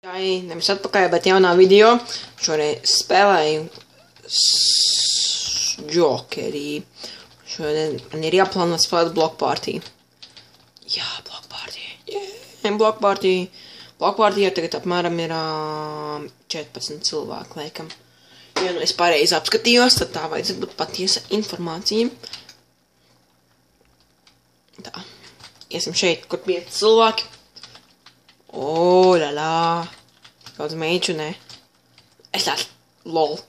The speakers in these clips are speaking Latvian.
Nevis atpakaļ, bet jaunā video. Šoreiz spēlēju Jokerī. Šodien man ir jāplānot spēlēt Block Party. Jā, Block Party. Yeah, Block Party. Block Party tagad apmēram ir 14 cilvēku, laikam. Ja nu es pareizi apskatījos, tad tā vajadzētu būt patiesa informācija. Tā. Iesim šeit, kur 5 cilvēki. O, lalā. Daudz meiču, ne? Es tādu, lol.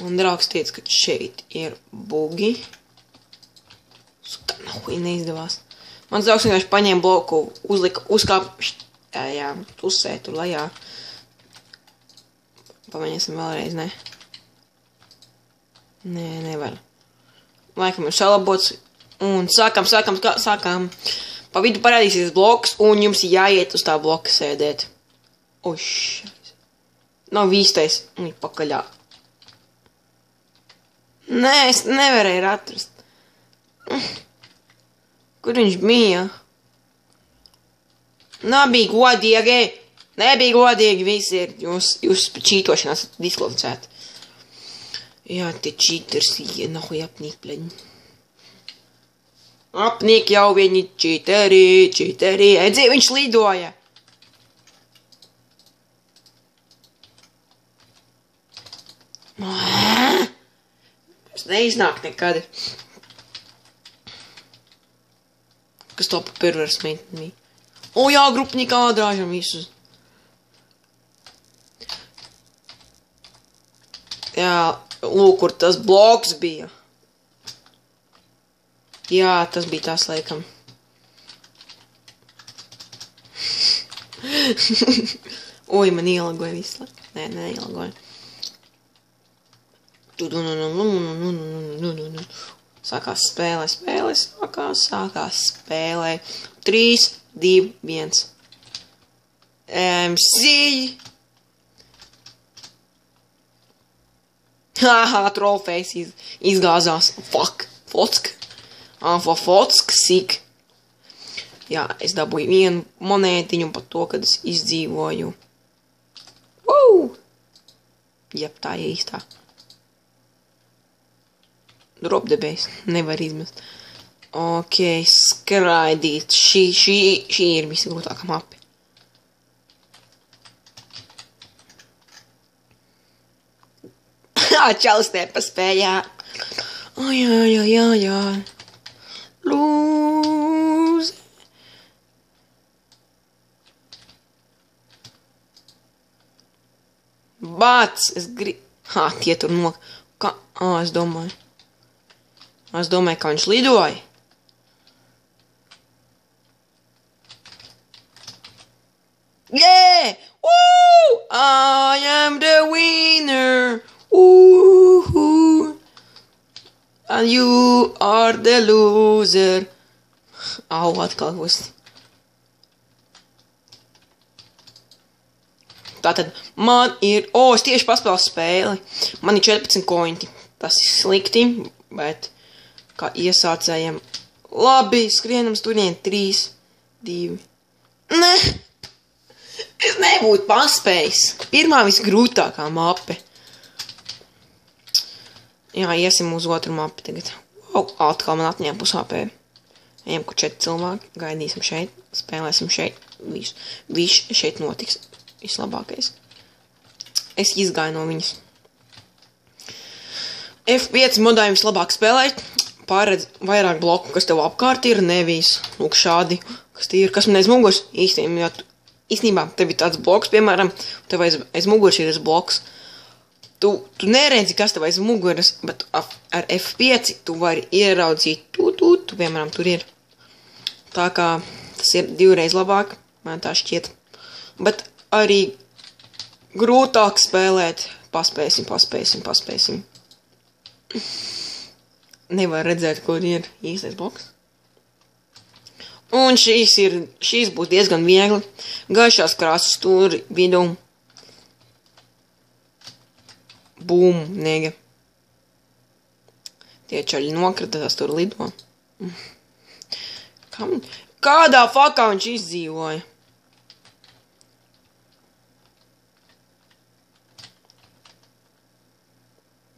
Man draugs teica, ka šeit ir bugi. Tā nahuj neizdevās. Mans draugs vienkārši paņēma bloku, uzlika, uzkāp, jā, uzsē tur lejā. Pamēģināsim vēlreiz, ne? Nē, nevar. Laikam ir salabots. Un sākam. Pa vidu parādīsies bloks, un jums jāiet uz tā bloka sēdēt. Uš. Nav vīstais. Un ir pakaļā. Nē, es nevarēju atrast. Kur viņš bija? Nebija godīgi. Nebija godīgi visi ir. Jūs čītošanā esat diskvalificēti. Jā, tie čīters, nahuj apnīk, pleņi. Apnīk jau viņi čīteri. Edzī, viņš lidoja. Es neiznāk nekad. Kas to pa pervers meitnī? O jā, grupnikā drāžam visus. Jā, lūk, kur tas bloks bija. Jā, tas bija tās, laikam. Oi, man ielagoja visu. Nē, neielagoja. Sākās spēlē. 3, 2, 1. MC. Haha, trollface izgāzās. Fuck. Fotsk. Fotsk, sik. Jā, es dabūju vienu monētiņu par to, kad es izdzīvoju. Jep, tā ir īstā. Dropdebējs. Nevar izmest. Ok, skraidīt. Šī ir visgrūtākā mapi. Čalis nepaspējā. Jā. Lūze. Bāc, es gribu. Tie tur es domāju. Ka viņš lidoja. Yeah! Woo! I am the winner! Woohoo! And you are the loser. Au, atkal gust. Tātad, man ir... es tieši paspēlu spēli. Man ir 14 koņi. Tas ir slikti, bet kā iesācējiem. Labi, skrienam turien 3, 2. Ne! Es nebūtu paspējis. Pirmā visgrūtākā mape. Jā, iesim uz otru mapi tagad. Atkal man atņēma pus HP. Ejam, kur 4 cilvēki. Gaidīsim šeit. Spēlēsim šeit. Viss šeit notiks. Vislabākais. Es izgāju no viņas. F5 modā vislabāk spēlēt. Pārredz vairāk bloku, kas tev apkārt ir. Nevis, lūk, šādi. Kas tie ir, kas man aiz muguras. Īstenībā, tev ir tāds bloks, piemēram. Tev aiz muguras ir tas bloks. Tu neredzi, kas tev aiz muguras, bet ar F5 tu vari ieraudzīt tu, piemēram, tur ir. Tā kā tas ir 2 reiz labāk, man tā šķiet. Bet arī grūtāk spēlēt. Paspēsim. Nevar redzēt, kur ir īstais bloks. Un šīs būs diezgan viegli. Gaišās krāsas tur vidū. Bum, nega. Tie čaļi nokrita, tas tur lido. Kādā fakā viņš izdzīvoja?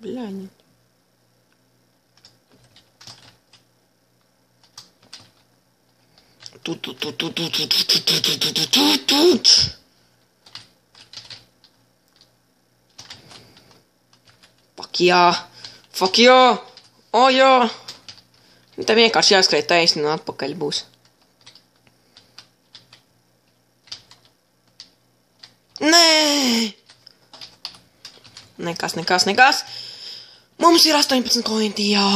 Bļaņi. Fuck jā! O jā! Te vienkārši jāskrēt taisni un atpakaļ būs. Nē! Nekas. Mums ir 18 kointi, jā!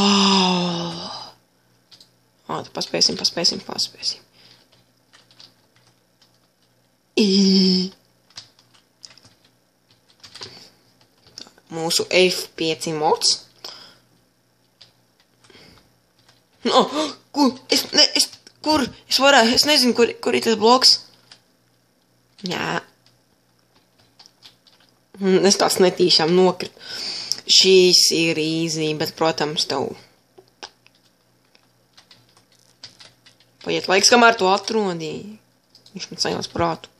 Paspēsim. Mūsu F5 mods. Kur? Es nezinu, kur ir tas bloks. Jā. Es tāds netīšām nokrit. Šīs ir easy, bet, protams, tev paiet laiks, kamēr tu atrodi. Viņš man sajauc prātu.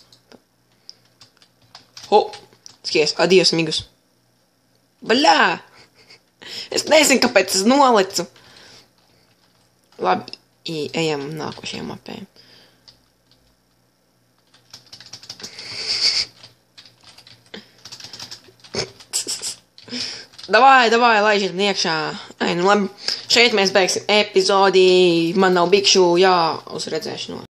Skaties, adios, migus. Baļā! Es nezinu, kāpēc es nolicu. Labi, ejam nākošajām mapēm. Davai, laižiet iekšā. Nu labi, šeit mēs beigsim epizodi. Man nav bikšu, jā, uz redzēšanos.